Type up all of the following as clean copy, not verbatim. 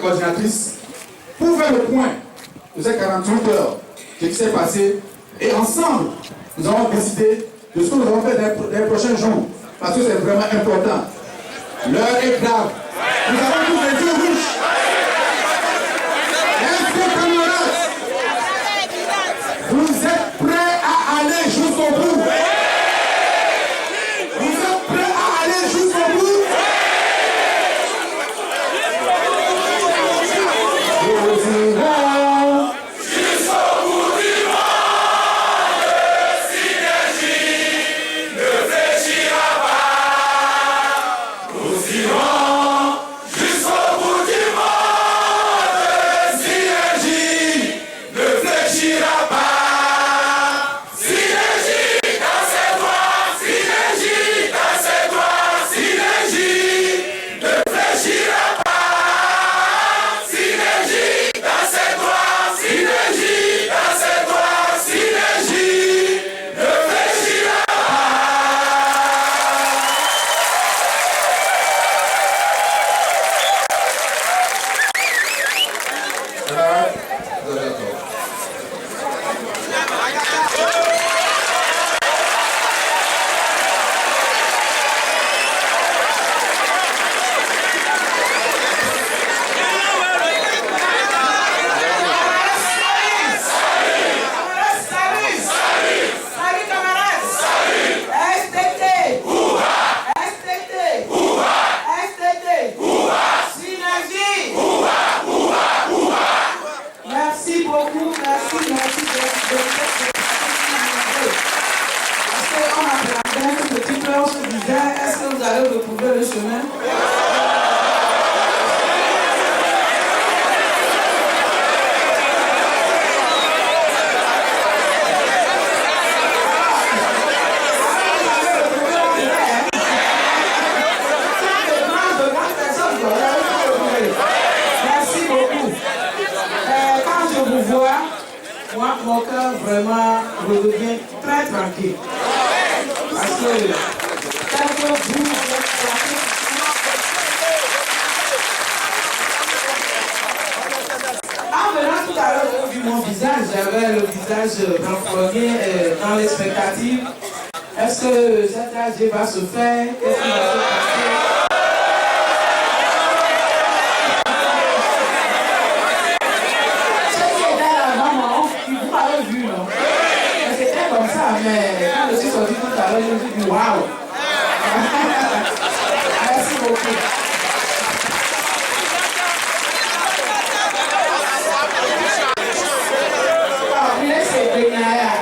coordinatrice, pour faire le point de ces 48 heures, ce qui s'est passé, et ensemble, nous avons décidé de ce que nous allons faire dans les prochains jours, parce que c'est vraiment important. L'heure est grave. Nous avons tous les yeux rouges. Est-ce que, camarades, vous êtes prêts à aller jusqu'au bout? Vous êtes prêts à aller jusqu'au bout? Est-ce que vous allez retrouver le chemin? Merci beaucoup. Quand je vous vois, moi, mon cœur vraiment redevient très tranquille. Parce que quand vous en venant tout à l'heure, j'ai vu mon visage, j'avais le visage renfrogné dans l'expectative. Est-ce que cet AG va se faire? Qu'est-ce qui va se passer? Comme ça, mais quand je suis sorti tout à l'heure, je me suis dit waouh! Merci beaucoup. Vous laissez Benaya.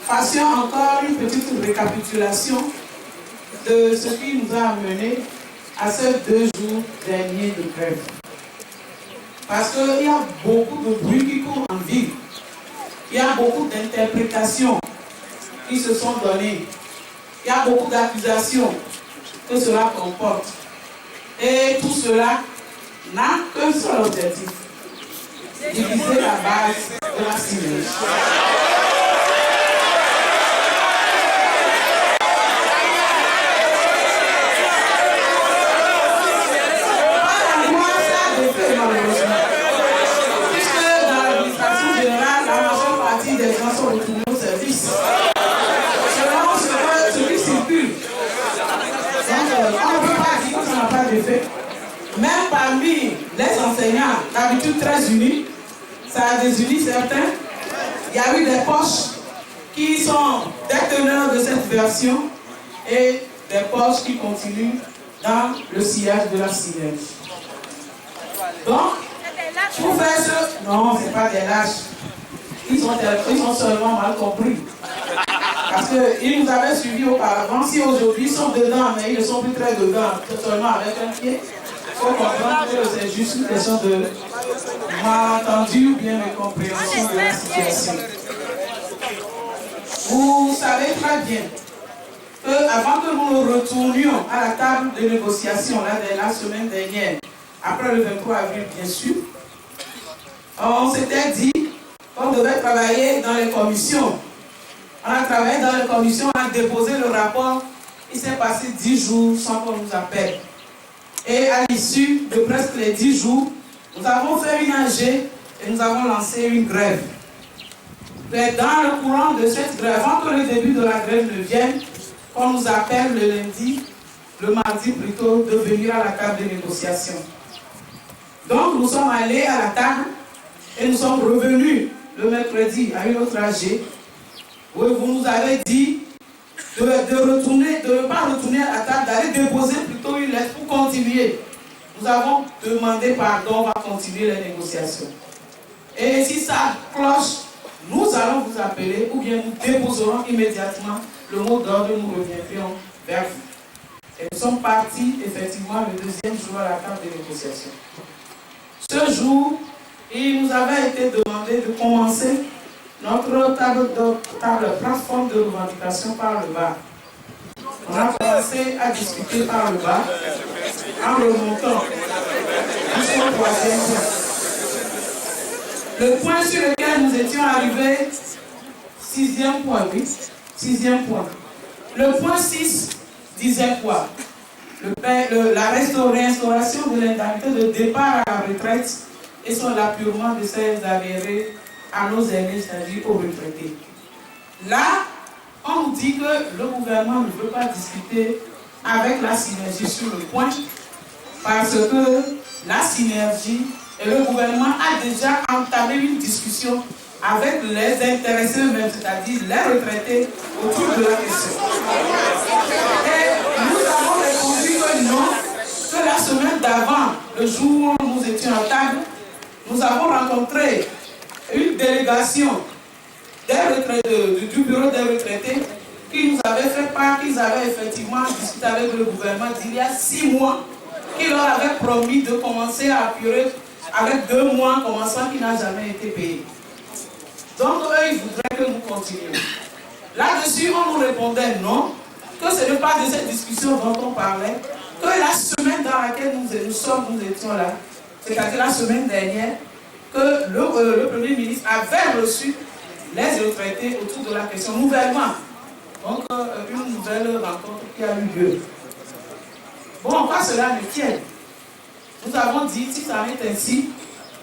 fassions encore une petite récapitulation de ce qui nous a amené à ces 2 jours derniers de grève. Parce qu'il y a beaucoup de bruit qui court en ville. Il y a beaucoup d'interprétations qui se sont données. Il y a beaucoup d'accusations que cela comporte. Et tout cela n'a qu'un seul objectif: diviser la base de la synergie. Des gens sont retournés au service. Selon ce qui circule. Donc, on ne peut pas dire que ça n'a pas d'effet. Même parmi les enseignants, d'habitude très unis, ça a désuni certains. Il y a eu des poches qui sont déteneurs de cette version et des poches qui continuent dans le sillage de la synergie. Donc, pour faire ce... Non, ce n'est pas des lâches. Ils ont seulement mal compris. Parce qu'ils nous avaient suivis auparavant. Si aujourd'hui ils sont dedans, mais ils ne sont plus très dedans, seulement avec un pied, il faut comprendre que c'est juste une question de malentendu ou bien de compréhension de la situation. Vous savez très bien qu'avant que nous retournions à la table de négociation la semaine dernière, après le 23 avril bien sûr, on s'était dit qu'on devait travailler dans les commissions. On a travaillé dans les commissions, on a déposé le rapport. Il s'est passé 10 jours sans qu'on nous appelle. Et à l'issue de presque les 10 jours, nous avons fait une AG et nous avons lancé une grève. Mais dans le courant de cette grève, avant que le début de la grève ne vienne, qu'on nous appelle le lundi, le mardi plutôt, de venir à la table de négociation. Donc nous sommes allés à la table et nous sommes revenus le mercredi à une autre AG où vous nous avez dit de ne pas retourner à la table, d'aller déposer plutôt une lettre pour continuer. Nous avons demandé pardon, on va continuer les négociations. Et si ça cloche, nous allons vous appeler ou bien nous déposerons immédiatement le mot d'ordre, nous reviendrons vers vous. Et nous sommes partis effectivement le 2e jour à la table de négociation. Ce jour, il nous avait été demandé de commencer notre plateforme de revendication par le bas. On a commencé à discuter par le bas en remontant jusqu'au 3e point. Le point sur lequel nous étions arrivés, 6e point, oui, 6e point. Le point 6 disait quoi? La réinstauration de l'indemnité de départ à la retraite et son l'appurement de ces arriérés à nos aînés, c'est-à-dire aux retraités. Là, on nous dit que le gouvernement ne veut pas discuter avec la synergie sur le point parce que la synergie et le gouvernement a déjà entamé une discussion avec les intéressés eux-mêmes, c'est-à-dire les retraités, autour de la question. Et nous avons répondu que non, que la semaine d'avant, le jour où nous étions à table, nous avons rencontré une délégation du bureau des retraités qui nous avait fait part qu'ils avaient effectivement discuté avec le gouvernement d'il y a 6 mois, qui leur avait promis de commencer à apurer avec 2 mois commençant qui n'a jamais été payé. Donc eux, ils voudraient que nous continuions. Là-dessus, on nous répondait non, que ce n'est pas de cette discussion dont on parlait, que la semaine dans laquelle nous étions là, c'est-à-dire la semaine dernière, que le Premier ministre avait reçu les retraités autour de la question nouvellement. Donc, une nouvelle rencontre qui a eu lieu. Bon, quoi cela ne tienne. Nous avons dit, si ça en est ainsi,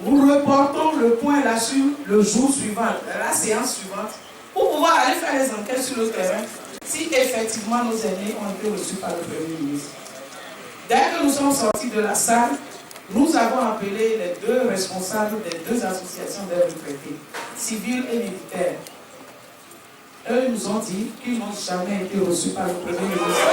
nous reportons le point là sur le jour suivant, la séance suivante, pour pouvoir aller faire les enquêtes sur le terrain, si effectivement nos aînés ont été reçus par le Premier ministre. Dès que nous sommes sortis de la salle, nous avons appelé les 2 responsables des 2 associations des retraités, civils et militaires. Eux nous ont dit qu'ils n'ont jamais été reçus par le Premier ministre.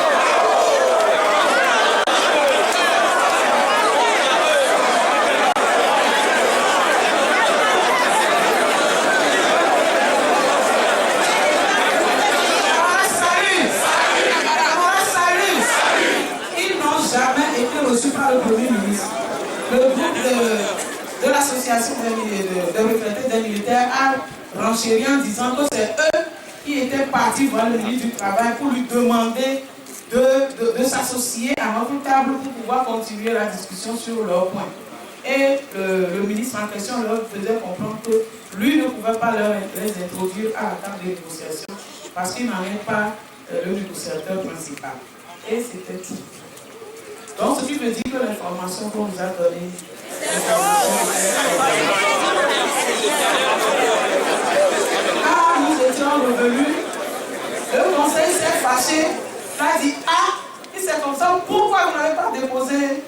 de l'association des retraités des militaires a renchéri en disant que c'est eux qui étaient partis voir le ministre du Travail pour lui demander de s'associer à notre table pour pouvoir continuer la discussion sur leurs points. Et le ministre en question leur faisait comprendre que lui ne pouvait pas les introduire à la table de négociation parce qu'il n'en est pas le négociateur principal. Et c'était tout. Donc, ce qui veut dire que l'information qu'on nous a donnée, quand nous étions revenus, le conseil s'est fâché, il a dit, et c'est comme ça, pourquoi vous n'avez pas déposé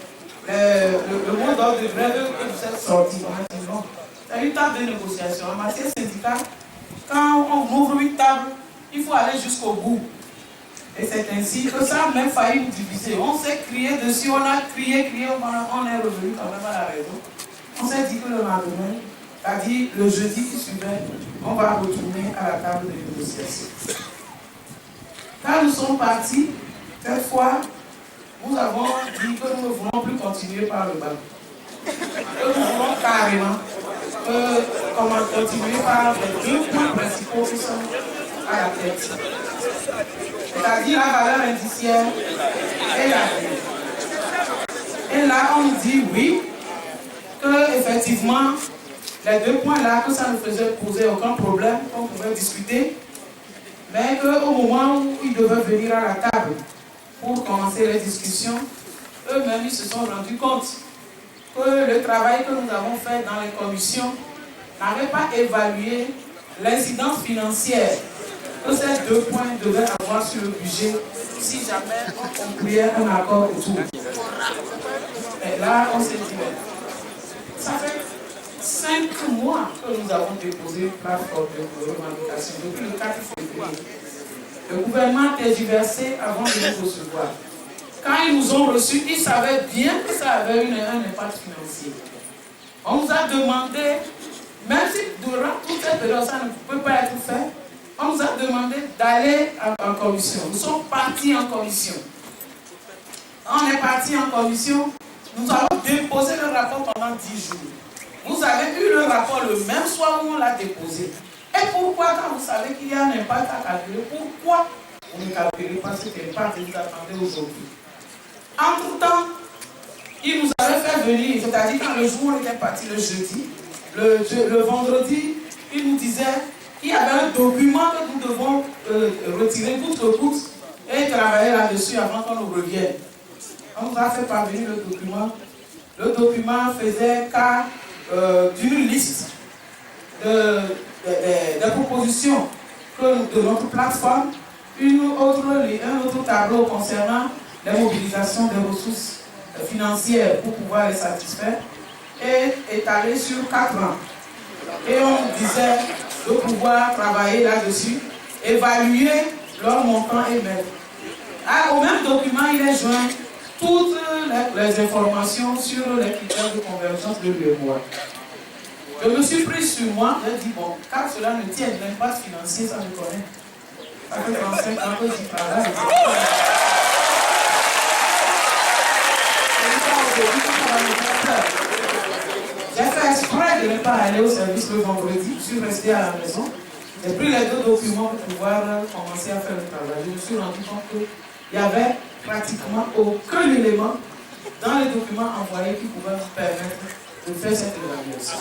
le mot d'ordre de grève que vous êtes sorti? On a dit non. Il y a une table de négociation. En matière syndicale, quand on ouvre une table, il faut aller jusqu'au bout. Et c'est ainsi que ça a même failli nous diviser. On s'est crié dessus, on a crié, on est revenu quand même à la raison. On s'est dit que le lendemain, c'est-à-dire le jeudi qui suivait, on va retourner à la table de négociation. Quand nous sommes partis, cette fois, nous avons dit que nous ne voulons plus continuer par le bas. Que nous voulons carrément continuer par les deux points principaux qui sont à la tête. C'est-à-dire la valeur indiciaire et la dette. Et là, on nous dit oui, que effectivement, les deux points-là, que ça ne faisait poser aucun problème, qu'on pouvait discuter, mais qu'au moment où ils devaient venir à la table pour commencer les discussions, eux-mêmes, ils se sont rendus compte que le travail que nous avons fait dans les commissions n'avait pas évalué l'incidence financière que ces deux points devaient avoir sur le budget si jamais on concluait un accord autour. Et là, on s'est dit, ça fait 5 mois que nous avons déposé une plateforme de revendication depuis le 4 février. Le gouvernement a tergiversé avant de nous recevoir. Quand ils nous ont reçus, ils savaient bien que ça avait un impact financier. On nous a demandé, même si durant toute cette période ça ne peut pas être fait, on nous a demandé d'aller en commission. Nous sommes partis en commission. On est partis en commission, nous avons déposé le rapport pendant 10 jours. Vous avez eu le rapport le même soir où on l'a déposé. Et pourquoi, quand vous savez qu'il y a un impact à calculer, pourquoi vous ne calculez pas cet impact que vous attendez aujourd'hui? Entre-temps, il nous avait fait venir, c'est-à-dire quand le jour où on était parti le jeudi, le vendredi, il nous disait qu'il y avait un document que nous devons retirer coûte que coûte et travailler là-dessus avant qu'on nous revienne. On nous a fait parvenir le document. Le document faisait cas d'une liste de propositions de notre plateforme, un autre tableau concernant les mobilisations des ressources financières pour pouvoir les satisfaire, et étalé sur 4 ans. Et on disait de pouvoir travailler là-dessus, évaluer leur montant et mettre. Au même document, il est joint toutes les informations sur les critères de convergence de l'UEMOA. Je me suis pris sur moi, j'ai dit, bon, car cela ne tient l'impact financier, ça me connaît. Ça fait 35 ans que j'y travaille. J'ai fait exprès de ne pas aller au service le vendredi, je suis resté à la maison. J'ai pris les 2 documents pour pouvoir commencer à faire le travail. Je me suis rendu compte qu'il n'y avait pratiquement aucun élément dans les documents envoyés qui pouvait nous permettre de faire cette évaluation.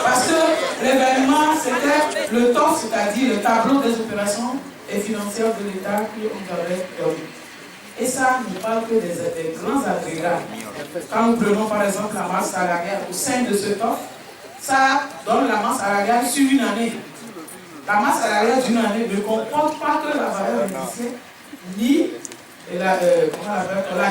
Parce que l'événement, c'était le TOF, c'est-à-dire le tableau des opérations et financières de l'État qu'on avait donné. Et ça ne parle que des grands agrégats. Quand nous prenons par exemple la masse salariale au sein de ce TOF, ça donne la masse salariale sur une année. La masse salariale d'une année ne comporte pas que la valeur indiciaire, ni la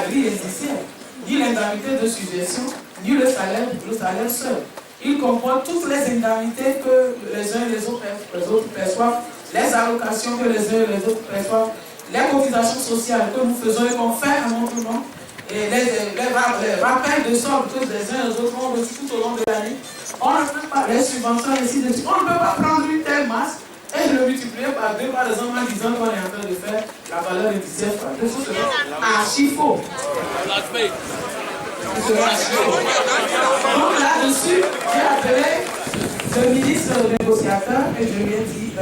grille indiciaire, ni l'indemnité de suggestion, ni le salaire seul. Il comporte toutes les indemnités que les uns et les autres perçoivent, les allocations que les uns et les autres perçoivent, les cotisations sociales que nous faisons et qu'on fait à notre nom, et les rappels de solde que les uns et les autres ont reçus tout au long de l'année. On ne peut pas, les subventions, ainsi de suite. On ne peut pas prendre une telle masse et le multiplier par 2 par exemple en disant qu'on est en train de faire la valeur indiciaire par 2. C'est archi faux. qui sera assuré. Donc là-dessus, j'ai appelé le ministre négociateur et je lui ai dit,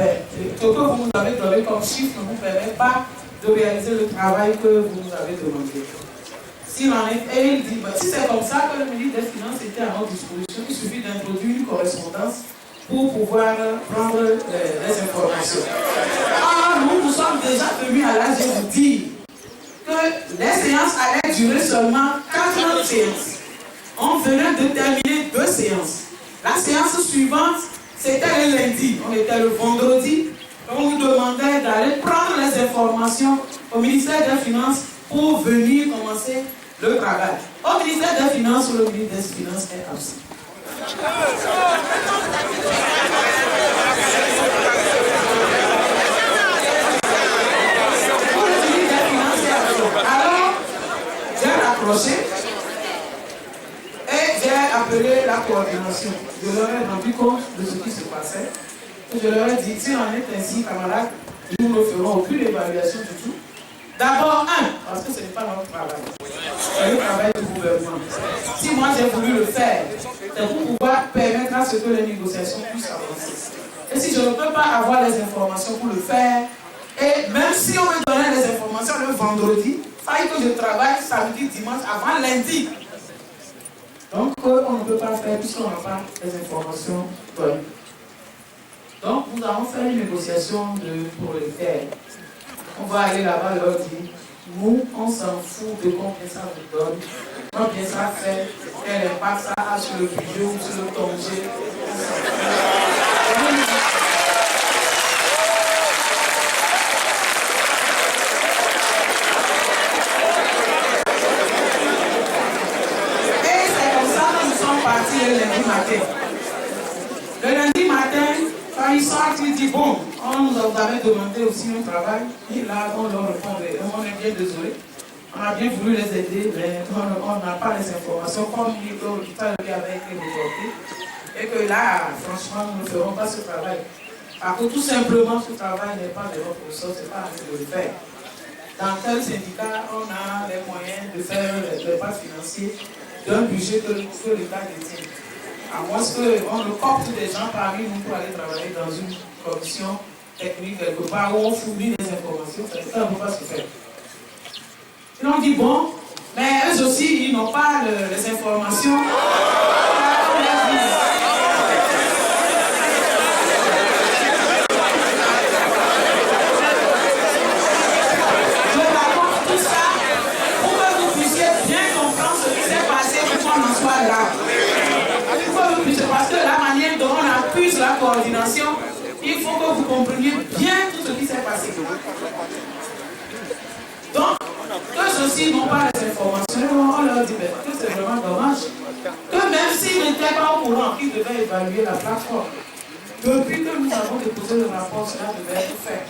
ce que vous nous avez donné comme chiffre ne vous permet pas de réaliser le travail que vous nous avez demandé. Et il dit, si c'est comme ça que le ministre des Finances était à notre disposition, il suffit d'introduire une correspondance pour pouvoir prendre les informations. Or, nous sommes déjà venus à l'âge de vous dire que les séances allaient durer seulement 4 séances. On venait de terminer 2 séances. La séance suivante, c'était le lundi, on était le vendredi. On nous demandait d'aller prendre les informations au ministère des Finances pour venir commencer le travail. Au ministère des Finances, le ministre des Finances est absent. Alors, j'ai rapproché et j'ai appelé la coordination. Je leur ai rendu compte de ce qui se passait. Et je leur ai dit, si on est ainsi, camarades, nous ne ferons aucune évaluation du tout. D'abord, parce que ce n'est pas notre travail. C'est le travail du gouvernement. Si moi j'ai voulu le faire, c'est pour pouvoir permettre à ce que les négociations puissent avancer. Et si je ne peux pas avoir les informations pour le faire, et même si on me donnait les informations le vendredi, il fallait que je travaille samedi, dimanche, avant lundi. Donc, on ne peut pas faire puisqu'on n'a pas les informations données. Donc, nous avons fait une négociation pour le faire. On va aller là-bas leur dire, nous, on s'en fout de combien ça vous donne, combien ça fait, quel impact ça a sur le budget ou sur le congé. Et c'est comme ça que nous sommes partis le lundi matin. Le lundi matin, quand ils sortent, ils disent, bon, on nous avait demandé aussi un travail, et là, on leur répond, on est bien désolé. On a bien voulu les aider, mais on n'a pas les informations, comme l'hôpital avait été reporté. Et que là, franchement, nous ne ferons pas ce travail. Parce que tout simplement, ce travail n'est pas de notre ressort, ce n'est pas assez de le faire. Dans tel syndicat, on a les moyens de faire les pas financiers d'un budget que l'État détient. À moins qu'on ne copte des gens parmi nous pour aller travailler dans une commission technique quelque part où on fournit des informations, ça ne peut pas se faire. Ils ont dit bon, mais eux aussi, ils n'ont pas les informations. Je raconte tout ça pour que vous puissiez bien comprendre ce qui s'est passé pour qu'on en soit là. Parce que la manière dont on accuse la coordination, il faut que vous compreniez bien tout ce qui s'est passé. Donc, eux aussi n'ont pas les informations, on leur dit que c'est vraiment dommage. Que même s'ils n'étaient pas au courant qu'ils devaient évaluer la plateforme, depuis que nous avons déposé le rapport, cela devait être fait.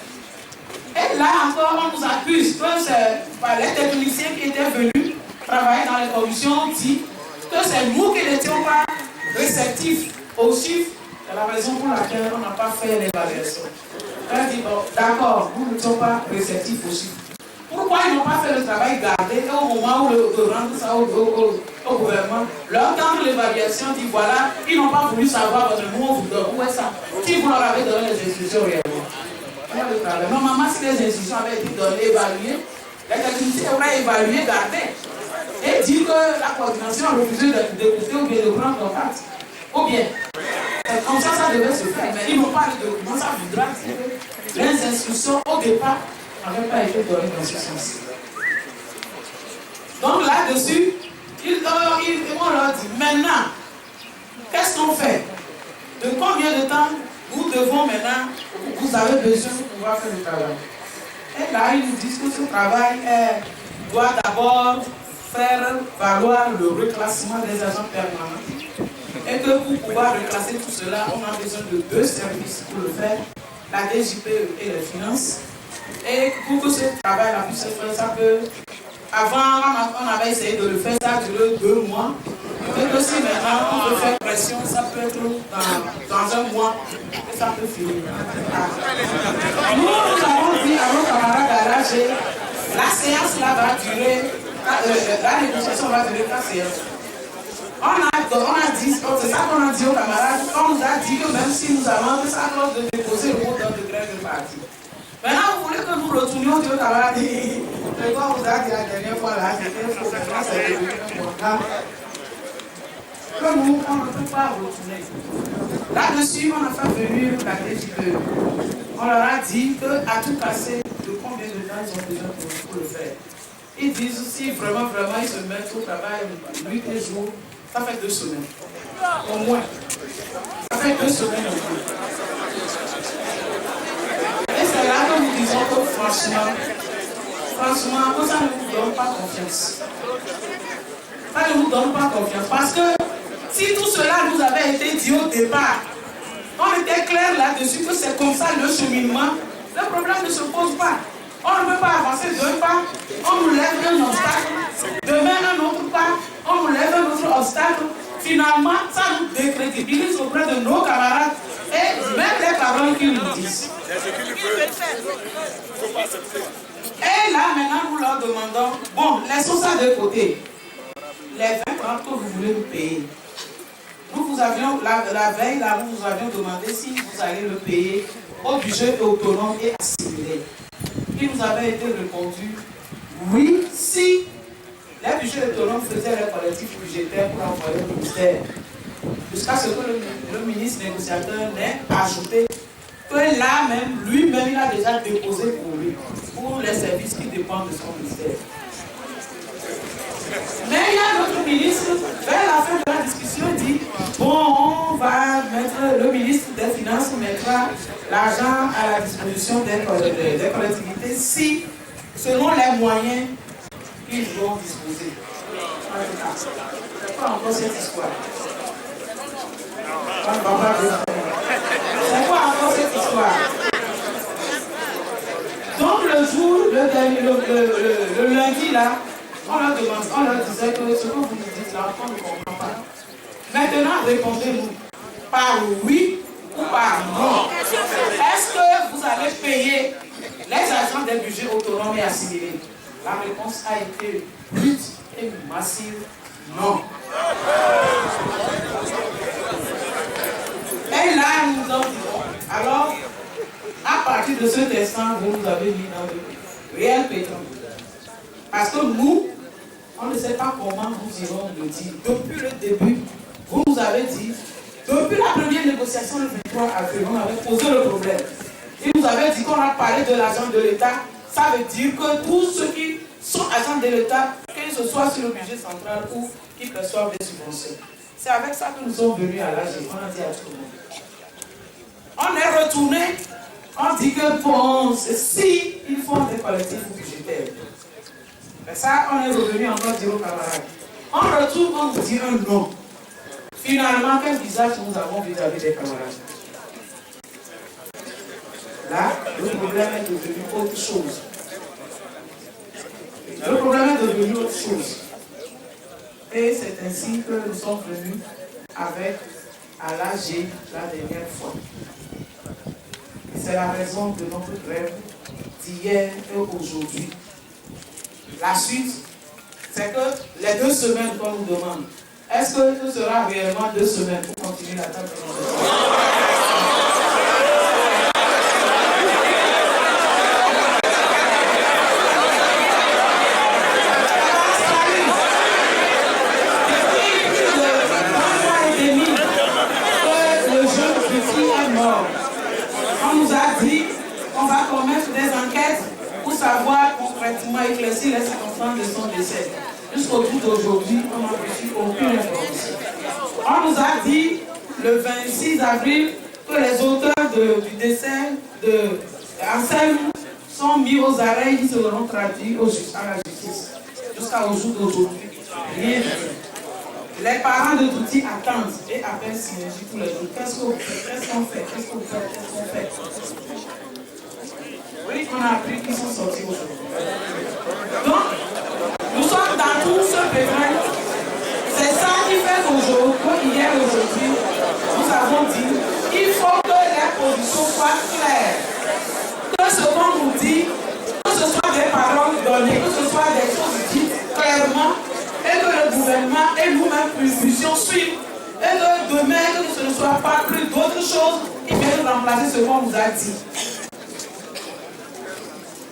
Et là encore, on nous accuse que c'est les techniciens qui étaient venus travailler dans les commissions dit que c'est nous qui n'étions pas réceptifs aux chiffres. C'est la raison pour laquelle on n'a pas fait l'évaluation. On dit, bon, d'accord, nous ne sommes pas réceptifs aux chiffres. Pourquoi ils n'ont pas fait le travail gardé au moment où de rendre ça au gouvernement, leur tendre l'évaluation dit voilà, ils n'ont pas voulu savoir votre nous on vous donne. Où est ça? Si vous leur avez donné les instructions réellement. Normalement, si les instructions avaient été données, évaluées, les techniciens auraient évalué, gardé. Et dit que la coordination a refusé d'écouter ou bien de prendre contact. Ou bien, comme ça devait se faire. Mais ils n'ont pas les documents, ça voudra dire que les instructions au départ n'avaient pas été données dans ce sens. Donc là-dessus, on leur dit maintenant, qu'est-ce qu'on fait? De combien de temps nous devons maintenant, vous avez besoin pour pouvoir faire le travail? Et là, ils nous disent que ce travail doit d'abord faire valoir le reclassement des agents permanents. Et que pour pouvoir reclasser tout cela, on a besoin de 2 services pour le faire, la DJP et les finances. Et pour que ce travail puisse se faire, ça peut... Avant, on avait essayé de le faire, ça a duré 2 mois. Et que si maintenant on veut faire pression, ça peut être dans 1 mois. Et ça peut finir. Nous avons dit à nos camarades d'arracher, la séance là va durer, la négociation va durer 4 séances. On a dit, c'est ça qu'on a dit aux camarades, on nous a dit que même si nous avons ça cause de déposer le mot d'ordre de grève de parti. Maintenant, vous voulez que nous retournions aux camarades et on vous a dit la dernière fois là, c'était faux, maintenant c'est devenu un contrat. Que nous, on ne peut pas retourner. Là-dessus, on a fait venir la DG2. On leur a dit qu'à tout casser, de combien de temps ils ont besoin pour le faire. Ils disent aussi, vraiment, ils se mettent au travail, nuit et jour. Ça fait 2 semaines. Au moins. Ça fait 2 semaines au moins. Et c'est là que nous disons que franchement, ça ne nous donne pas confiance. Ça ne nous donne pas confiance. Parce que si tout cela nous avait été dit au départ, on était clair là-dessus que c'est comme ça le cheminement, le problème ne se pose pas. On ne peut pas avancer 2 pas, on nous lève un obstacle, demain un autre pas, on nous lève un autre obstacle. Finalement, ça nous décrédibilise auprès de nos camarades et même les paroles qu'ils nous disent. Et là, maintenant, nous leur demandons, bon, laissons ça de côté. Les 20 ans que vous voulez nous payer. Nous vous avions, la veille, là, nous vous avions demandé si vous allez le payer au budget autonome et assimilé. Il nous avait été répondu, oui, si les budgets autonomes faisaient les collectifs budgétaires pour envoyer au ministère. Jusqu'à ce que le ministre négociateur n'ait ajouté que là même, lui-même, il a déjà déposé pour lui, pour les services qui dépendent de son ministère. Mais il y a notre ministre, vers la fin de la discussion, dit, bon, on va mettre, le ministre des Finances mettra l'argent à la disposition des collectivités si, selon les moyens qu'ils vont disposer. C'est quoi encore cette histoire? C'est quoi encore cette histoire? Donc le jour, le lundi là, on leur disait que ce que vous nous dites là, on ne comprend pas. Maintenant, répondez-nous par oui ou par non. Est-ce que vous allez payer les agents des budgets autonomes et assimilés? La réponse a été brute et massive, non. Et là, nous en disons, alors, à partir de cet instant, vous nous avez mis dans le réel pétron. Parce que nous, on ne sait pas comment nous irons le dire. Depuis le début, vous nous avez dit, depuis la première négociation le 23 avril, on avait posé le problème. Il nous avait dit qu'on a parlé de l'agent de l'État. Ça veut dire que tous ceux qui sont agents de l'État, que ce soit sur le budget central ou qui perçoivent des subventions. C'est avec ça que nous sommes venus à l'AG. On a dit à tout le monde. On est retourné, on dit que bon, si ils font des collectifs budgétaires. Mais ça, on est revenu encore dire aux camarades. On retourne, on nous dit un non. Finalement, quel visage nous avons vis-à-vis des camarades? Là, le problème est devenu autre chose. Le problème est devenu autre chose. Et c'est ainsi que nous sommes venus avec à l'AG la dernière fois. Et c'est la raison de notre grève d'hier et aujourd'hui. La suite, c'est que les 2 semaines qu'on nous demande, est-ce que ce sera réellement 2 semaines pour continuer la table de on nous a dit qu'on va commettre des enquêtes pour savoir concrètement éclaircir les circonstances de son décès. Jusqu'au jour d'aujourd'hui, on n'a reçu aucune information. On nous a dit le 26 avril que les auteurs du décès de Anselme sont mis aux arrêts, ils seront traduits à la justice. Jusqu'au jour d'aujourd'hui, rien. Les parents de Touti attendent et appellent Synergie tous les jours. Qu'est-ce qu'on fait? Qu'est-ce qu'on fait? Qu'est-ce qu'on fait? Qu'est-ce qu'on fait? Oui, on a appris qu'ils sont sortis aujourd'hui. Donc, nous sommes dans tout ce pétrin. C'est ça qui fait qu'aujourd'hui, hier et aujourd'hui, nous avons dit il faut que les positions soient claires. Que ce qu'on nous dit, que ce soit des paroles données, que ce soit des choses dites clairement, et que le gouvernement et nous-mêmes puissions suivre et que demain, que ce ne soit pas plus d'autres choses qui viennent remplacer ce qu'on nous a dit.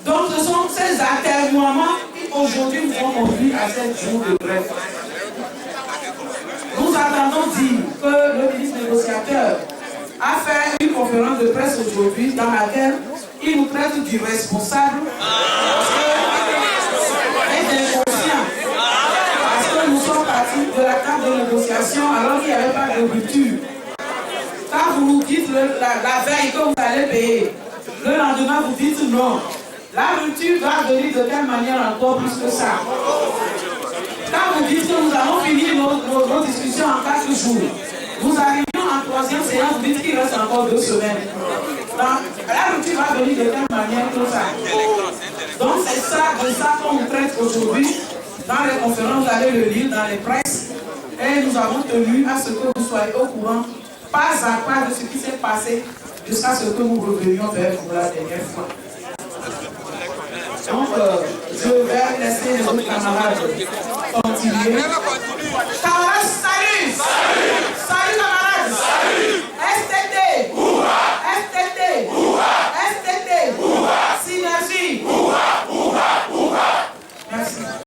Donc ce sont ces atermoiements qui aujourd'hui nous ont conduits à cette jour de grève. Nous attendons dire que le ministre négociateur a fait une conférence de presse aujourd'hui dans laquelle il nous traite du responsable et d'inconscient. Parce que nous sommes partis de la table de négociation alors qu'il n'y avait pas de rupture. Quand vous nous dites la veille que vous allez payer, le lendemain vous dites non. La rupture va venir de quelle manière encore plus que ça? Quand vous dites que nous allons finir nos discussions en 4 jours, nous arrivons en 3e séance, vous dites qu'il reste encore 2 semaines. Donc, la rupture va venir de quelle manière que ça? Donc c'est ça, de ça qu'on nous traite aujourd'hui. Dans les conférences, vous allez le lire dans les presses. Et nous avons tenu à ce que vous soyez au courant, pas à pas, de ce qui s'est passé, jusqu'à ce que nous revenions vers vous la dernière fois. Donc, je vais laisser les autres camarades continuer.